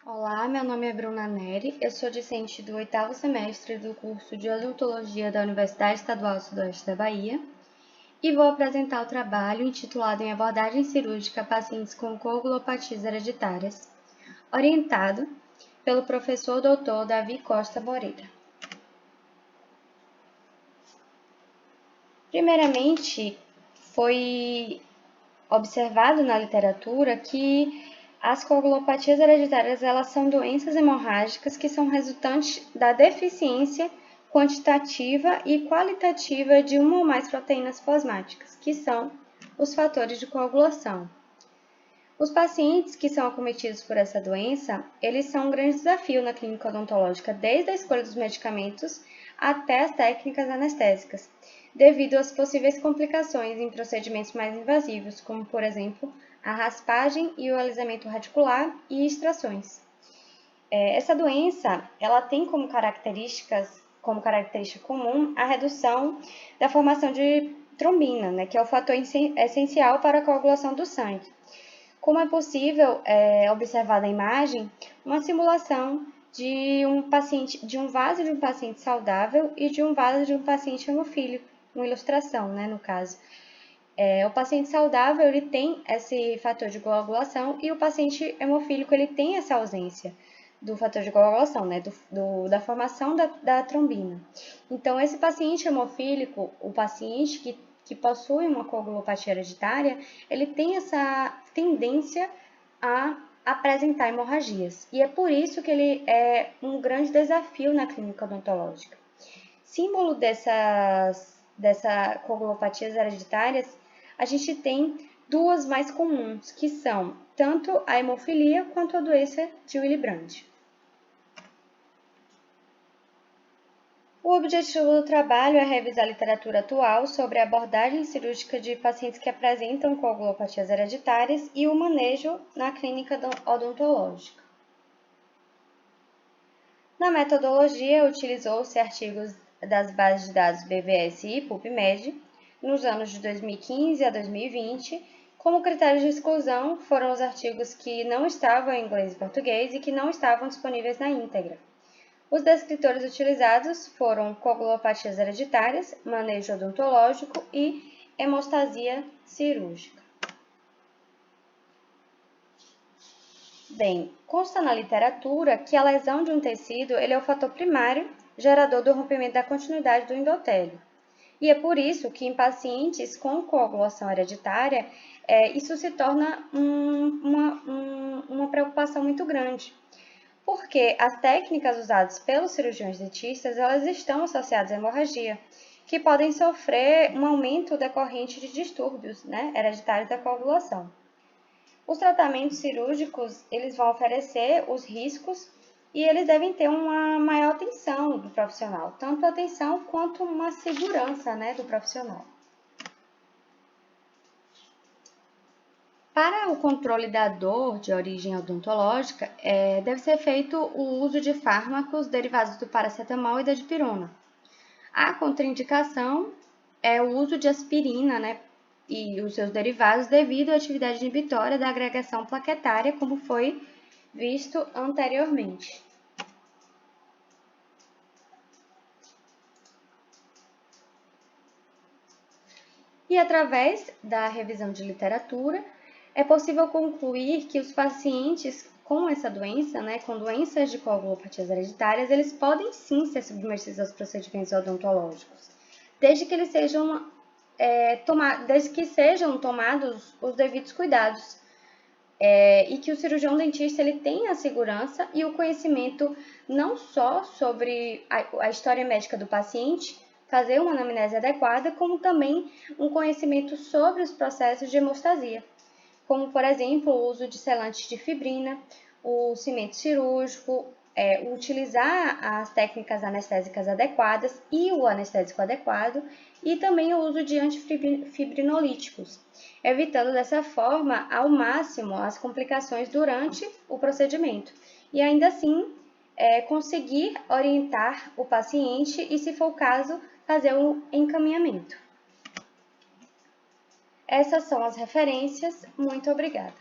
Olá, meu nome é Bruna Neri, eu sou discente do 8º semestre do curso de Odontologia da Universidade Estadual Sudoeste da Bahia e vou apresentar o trabalho intitulado em Abordagem Cirúrgica a Pacientes com Coagulopatias Hereditárias, orientado pelo professor Dr. Davi Costa Moreira. Primeiramente, foi observado na literatura que as coagulopatias hereditárias elas são doenças hemorrágicas que são resultantes da deficiência quantitativa e qualitativa de uma ou mais proteínas plasmáticas, que são os fatores de coagulação. Os pacientes que são acometidos por essa doença, eles são um grande desafio na clínica odontológica, desde a escolha dos medicamentos até as técnicas anestésicas, devido às possíveis complicações em procedimentos mais invasivos, como, por exemplo, a raspagem e o alisamento radicular e extrações. Essa doença, ela tem como característica comum a redução da formação de trombina, né, que é o fator essencial para a coagulação do sangue. Como é possível observar na imagem, uma simulação de um vaso de um paciente saudável e de um vaso de um paciente hemofílico, uma ilustração, né, no caso. O paciente saudável ele tem esse fator de coagulação e o paciente hemofílico ele tem essa ausência do fator de coagulação, né, da formação da trombina. Então, esse paciente hemofílico, o paciente que possui uma coagulopatia hereditária, ele tem essa tendência a apresentar hemorragias. E é por isso que ele é um grande desafio na clínica odontológica. Símbolo dessa coagulopatias hereditárias, a gente tem duas mais comuns, que são tanto a hemofilia quanto a doença de Willebrand. O objetivo do trabalho é revisar a literatura atual sobre a abordagem cirúrgica de pacientes que apresentam coagulopatias hereditárias e o manejo na clínica odontológica. Na metodologia, utilizou-se artigos das bases de dados BVS e PubMed nos anos de 2015 a 2020. Como critérios de exclusão foram os artigos que não estavam em inglês e português e que não estavam disponíveis na íntegra. Os descritores utilizados foram coagulopatias hereditárias, manejo odontológico e hemostasia cirúrgica. Bem, consta na literatura que a lesão de um tecido ele é o fator primário gerador do rompimento da continuidade do endotélio. E é por isso que em pacientes com coagulação hereditária, isso se torna uma preocupação muito grande. Porque as técnicas usadas pelos cirurgiões dentistas, elas estão associadas à hemorragia, que podem sofrer um aumento decorrente de distúrbios, né, hereditários da coagulação. Os tratamentos cirúrgicos, eles vão oferecer os riscos e eles devem ter uma maior atenção do profissional, tanto atenção quanto uma segurança, né, do profissional. Para o controle da dor de origem odontológica, deve ser feito o uso de fármacos derivados do paracetamol e da dipirona. A contraindicação é o uso de aspirina, né, e os seus derivados devido à atividade inibitória da agregação plaquetária, como foi visto anteriormente. E através da revisão de literatura, é possível concluir que os pacientes com essa doença, né, com doenças de coagulopatias hereditárias, eles podem sim ser submetidos aos procedimentos odontológicos, desde que sejam tomados os devidos cuidados e que o cirurgião dentista ele tenha a segurança e o conhecimento não só sobre a história médica do paciente, fazer uma anamnese adequada, como também um conhecimento sobre os processos de hemostasia, como, por exemplo, o uso de selantes de fibrina, o cimento cirúrgico, utilizar as técnicas anestésicas adequadas e o anestésico adequado, e também o uso de antifibrinolíticos, evitando dessa forma ao máximo as complicações durante o procedimento. E ainda assim, conseguir orientar o paciente e, se for o caso, fazer o encaminhamento. Essas são as referências. Muito obrigada.